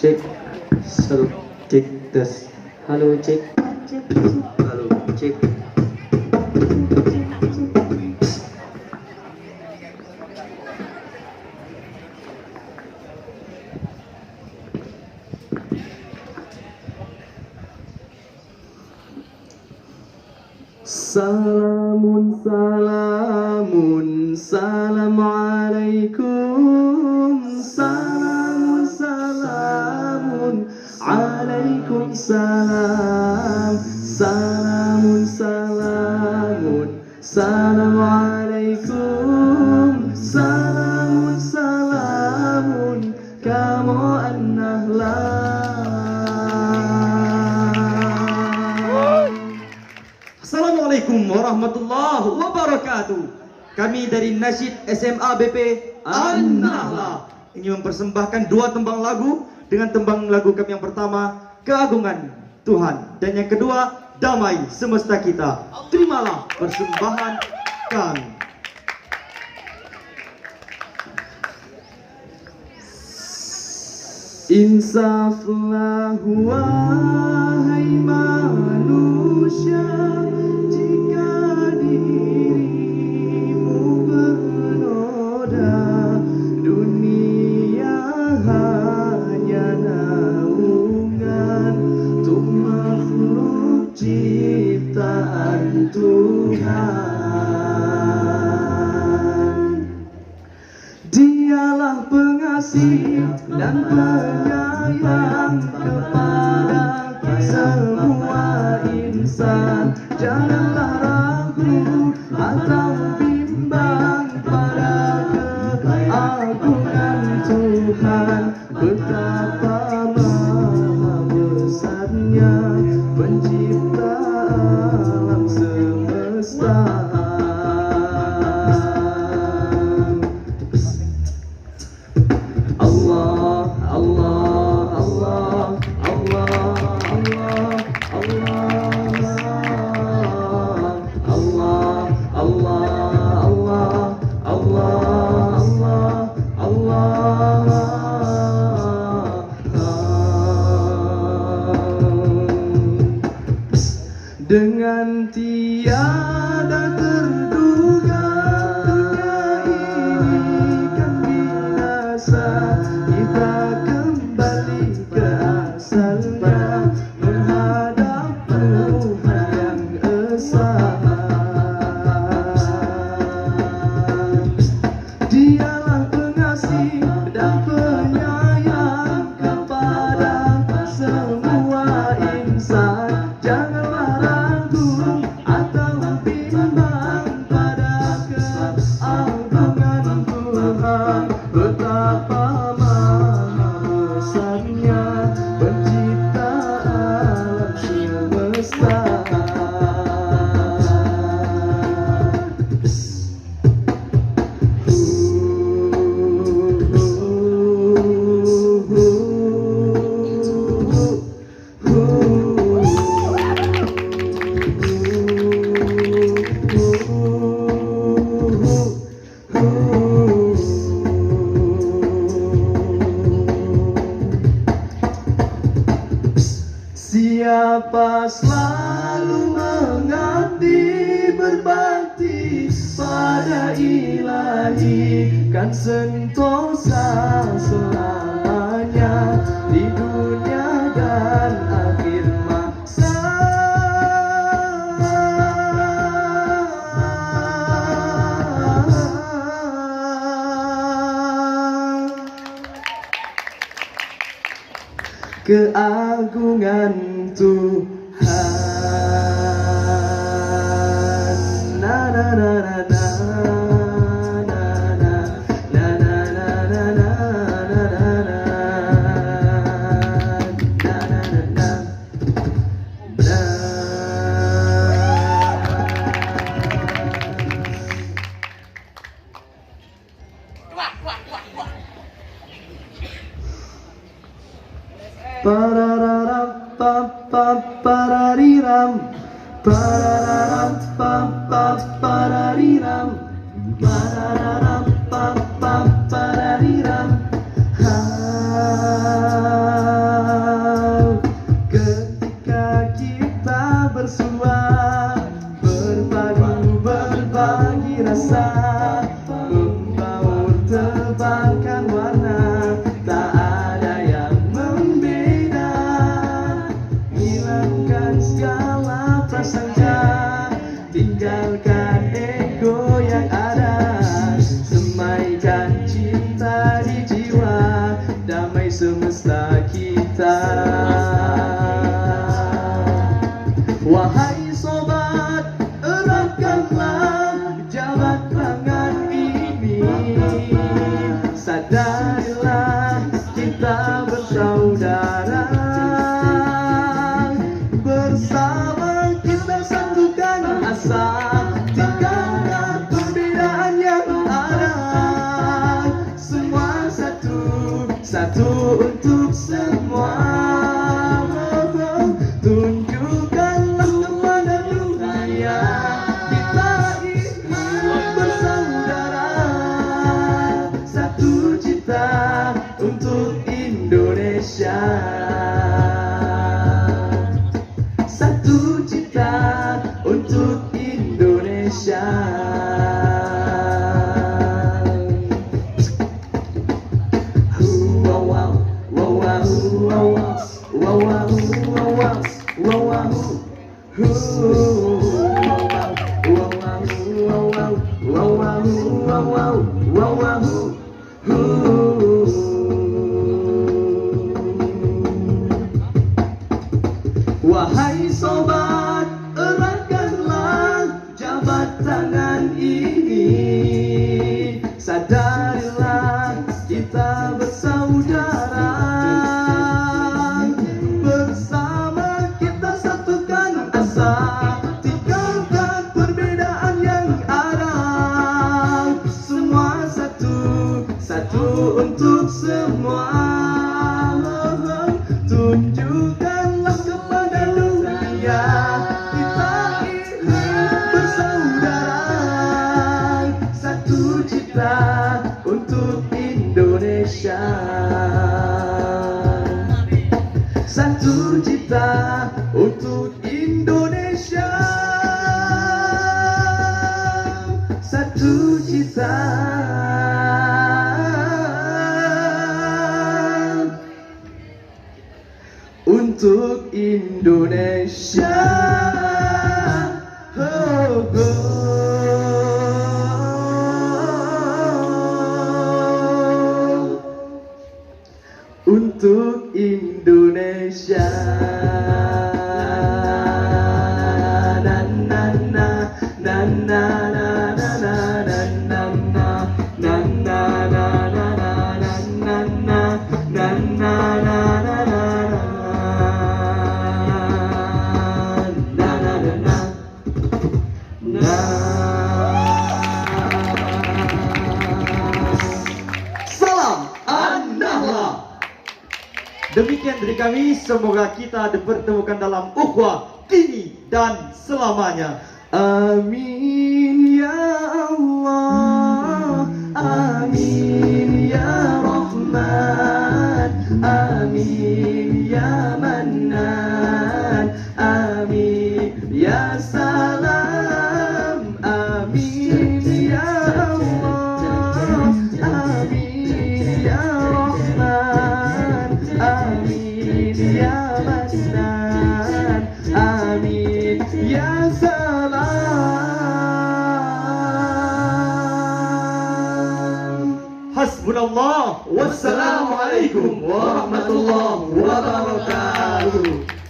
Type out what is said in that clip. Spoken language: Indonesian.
Cek. Satu. Cek. Tes. Halo, cek. Halo, cek. Salamun salamun Assalamualaikum. Salamun salamun Alaikum salam. Salamun salamun Assalamualaikum. Salamun salamun Kamu an-nahla. Assalamualaikum warahmatullahi wabarakatuh. Kami dari Nasyid SMA BP An-Nahla ingin mempersembahkan dua tembang lagu. Dengan tembang lagu kami yang pertama, Keagungan Tuhan, dan yang kedua, Damai Semesta Kita. Terimalah persembahan kami. Insaflah wahai manusia, jika dirimu bernoda, dunia hanya naungan untuk makhluk ciptaan Tuhan. Dialah pengasih dan penyayang kepada semua insan. Janganlah ragu atau bimbang pada keagungan Tuhan. Betapa maha besarnya pencipta alam semesta. Allah, Allah, Allah, Allah, Allah, Allah, Allah, Allah, Allah, dengan tiada terduga dunia ini kan binasa. Kita kembali ke asalnya, menghadap Tuhan yang esa. Dialah pengasih dan penyayang kepada semua insan. Janganlah ragu atau bimbang pada keagungan Tuhan. Betapa maha besarnya pencipta alam semesta. Siapa selalu mengabdi berbakti pada ilahi, kan sentosa selamanya di dunia dan akhir masa. Keagungan Tuhan. Na na na na na na na na na na na Parararam pa pa parariram, parararam pa pa parariram, parararam pa pa parariram. cita. Wahai sobat, eratkanlah jabat tangan ini. Sadarilah kita bersaudara. Bersama kita satukan asa, tinggalkan perbedaan yang ada. Semua satu, satu untuk semua. Tunjukkanlah kepada dunia kita ini bersaudara. Satu cita untuk Indonesia. Satu cita untuk Indonesia. Wow wow wow wow wow wow wow wow wow Wahai sobat, eratkanlah jabat tangan ini. Sadarilah kita bersaudara. Bersama kita satukan asa, tinggalkan perbedaan yang ada. Semua satu, satu untuk semua. Tunjukkanlah kepada dunia kita ini bersaudara. Satu cita untuk Indonesia. Satu cita untuk Indonesia. Satu cita untuk Indonesia. Oh, oh. Untuk Indonesia. Na na na na na na na na na na na na na na na na na na. Salam An-Nahla. Demikian dari kami, semoga kita dipertemukan dalam ukhuwah kini dan selamanya. Amin ya Allah, amin ya Rahman, amin ya Mannan, amin ya Salam, amin ya Allah, amin ya Rahman, amin ya Mannan, amin ya Salam. Hasbunallah. Wassalamualaikum warahmatullahi wabarakatuh.